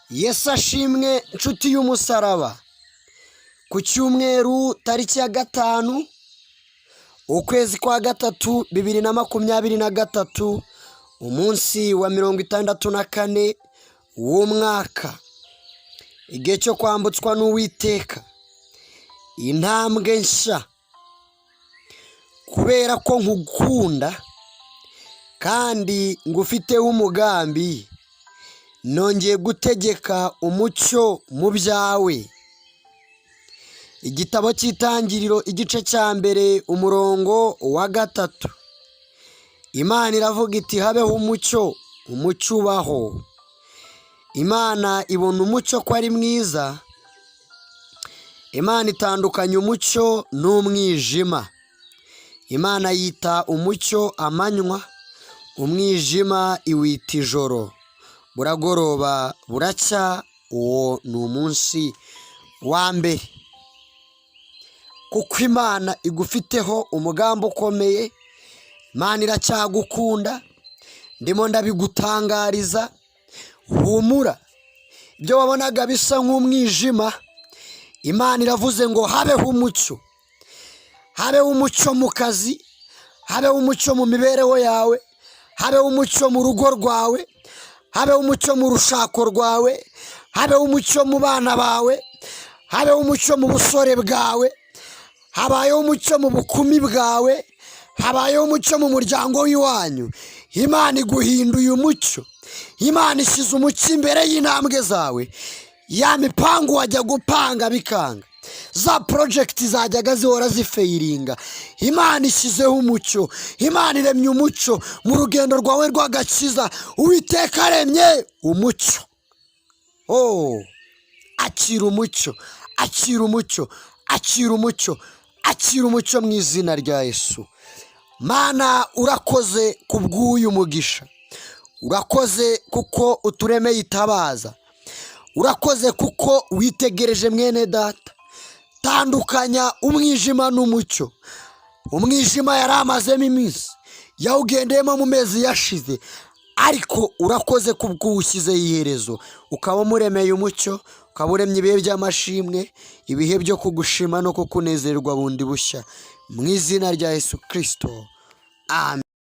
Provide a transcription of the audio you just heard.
Yesu ashimwe nshuti y'umusaraba. Ku cyumweru tariki ya 5 ukwezi kwa 3 2023, umunsi wa 64 w'umwaka, igihe cyo kwambutswa n'Uwiteka, intambwe nsha. Kubera ko nkukunda kandi ngufiteho umugambi, nongeye gutegeka umucyo mu byawe. Igitabo cy'Itangiriro igice cya mbere umurongo wa 3. Imana iravuga iti habeho umucyo, umucyo ubaho. Imana ibona umucyo ko ari mwiza. Imana itandukanya umucyo n'umwijima. Imana yita umucyo amanywa, umwijima iwita ijoro. Buragoroba buracya, uwo ni umunsi wa mbere. Kuko Imana igufiteho umugambi ukomeye, Imana iracyagukunda, ndimo ndabigutangariza. Humura, ibyo wabonaga bisa nk'umwijima, Imana iravuze ngo habeho umucyo. Habeho umucyo mu kazi, habeho umucyo mu mibereho yawe, habeho umucyo mu rugo rwawe, habeho umucyo mu rushako rwawe, habeho umucyo mu bana bawe, habeho umucyo mu busore bwawe, habayeho umucyo mu bukumi bwawe, habayeho umucyo mu muryango w'iwanyu. Imana iguhinduye umucyo. Imana ishyize umucyo imbere y'intambwe zawe. Ya mipangu wajya gupanga bikanga, za project zajyaga zihora zifeyiringa, Imana ishyizeho umucyo. Imana iremye umucyo mu rugendo rwawe rw'agakiza. Uwiteka aremye umucyo. Akira umucyo, akira umucyo, akira umucyo, akira umucyo mu izina rya Yesu. Mana, urakoze kubw'uyu mugisha. Urakoze kuko uturemeye itabaza. Urakoze kuko witegereje mwene data. Tandukanya umwijima n'umucyo. Umwijima yari amazemo iminsi, yawugendeyemo mu mezi yashize, ariko urakoze kubw'uwushyizeho iherezo. Ukaba umuremeye umucyo, ukaba uremye ibihe by'amashimwe, ibihe byo kugushima no kukunezerwa bundi bushya. Mu izina rya Yesu Kristo, amen.